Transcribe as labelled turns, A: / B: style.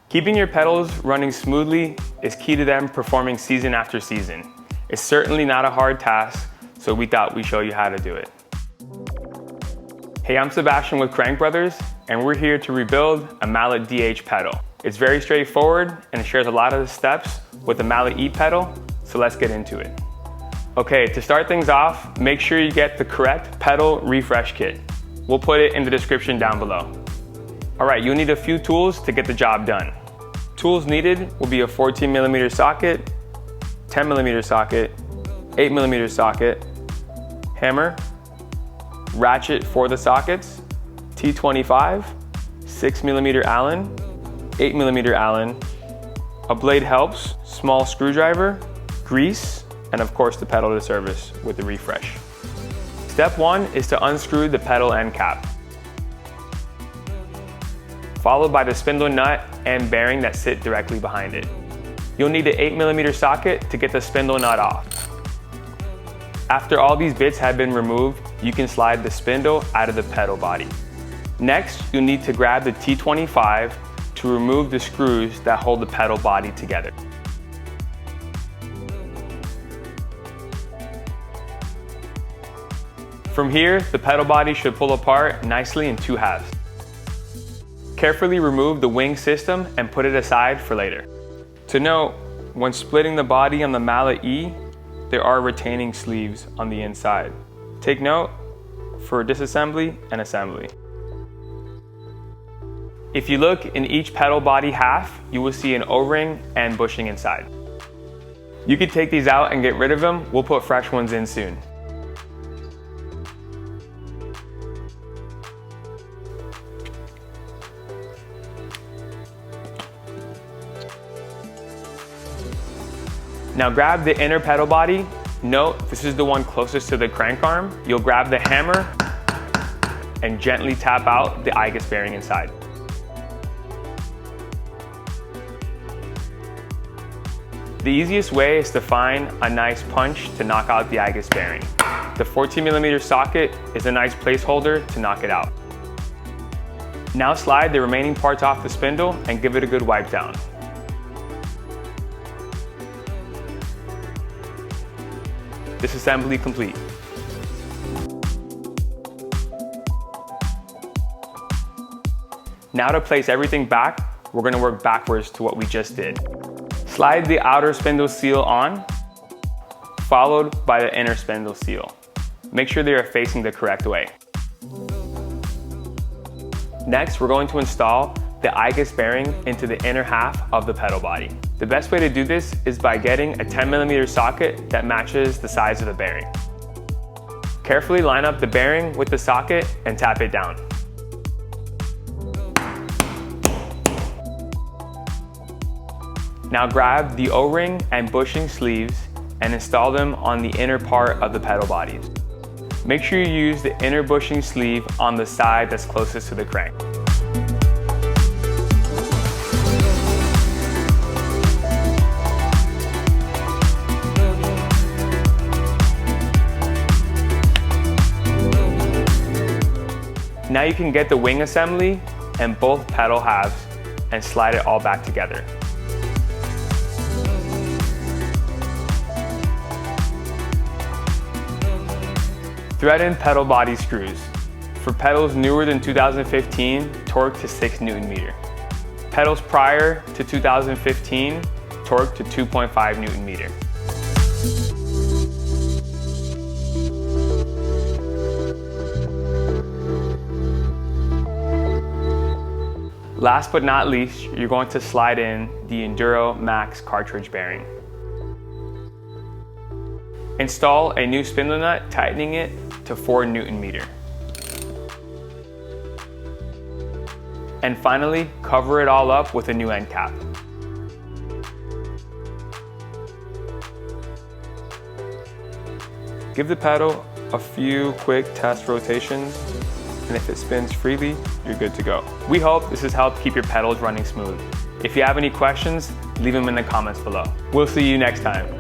A: Keeping your pedals running smoothly is key to them performing season after season. It's certainly not a hard task, so we thought we'd show you how to do it. Hey, I'm Sebastian with Crankbrothers, and we're here to rebuild a Mallet DH pedal. It's very straightforward and it shares a lot of the steps with the Mallet E pedal, so let's get into it. Okay, to start things off, make sure you get the correct pedal refresh kit. We'll put it in the description down below. Alright, you'll need a few tools to get the job done. Tools needed will be a 14mm socket, 10mm socket, 8mm socket, hammer, ratchet for the sockets, T25, 6mm Allen, 8mm Allen, a blade helps, small screwdriver, grease, and of course the pedal to service with the refresh. Step 1 is to unscrew the pedal end cap, followed by the spindle nut and bearing that sit directly behind it. You'll need an 8mm socket to get the spindle nut off. After all these bits have been removed, you can slide the spindle out of the pedal body. Next, you'll need to grab the T25 to remove the screws that hold the pedal body together. From here, the pedal body should pull apart nicely in two halves. Carefully remove the wing system and put it aside for later. To note, when splitting the body on the Mallet E, there are retaining sleeves on the inside. Take note for disassembly and assembly. If you look in each pedal body half, you will see an O-ring and bushing inside. You could take these out and get rid of them. We'll put fresh ones in soon. Now grab the inner pedal body. Note, this is the one closest to the crank arm. You'll grab the hammer and gently tap out the I-guess bearing inside. The easiest way is to find a nice punch to knock out the I-guess bearing. The 14mm socket is a nice placeholder to knock it out. Now slide the remaining parts off the spindle and give it a good wipe down. Disassembly complete. Now to place everything back, we're going to work backwards to what we just did. Slide the outer spindle seal on, followed by the inner spindle seal. Make sure they are facing the correct way. Next, we're going to install the I-guess bearing into the inner half of the pedal body. The best way to do this is by getting a 10mm socket that matches the size of the bearing. Carefully line up the bearing with the socket and tap it down. Now grab the O-ring and bushing sleeves and install them on the inner part of the pedal bodies. Make sure you use the inner bushing sleeve on the side that's closest to the crank. Now you can get the wing assembly and both pedal halves and slide it all back together. Thread in pedal body screws. For pedals newer than 2015, torque to 6 Nm. Pedals prior to 2015, torque to 2.5 Nm. Last but not least, you're going to slide in the Enduro Max cartridge bearing. Install a new spindle nut, tightening it to 4 Nm. And finally, cover it all up with a new end cap. Give the pedal a few quick test rotations, and if it spins freely, you're good to go. We hope this has helped keep your pedals running smooth. If you have any questions, leave them in the comments below. We'll see you next time.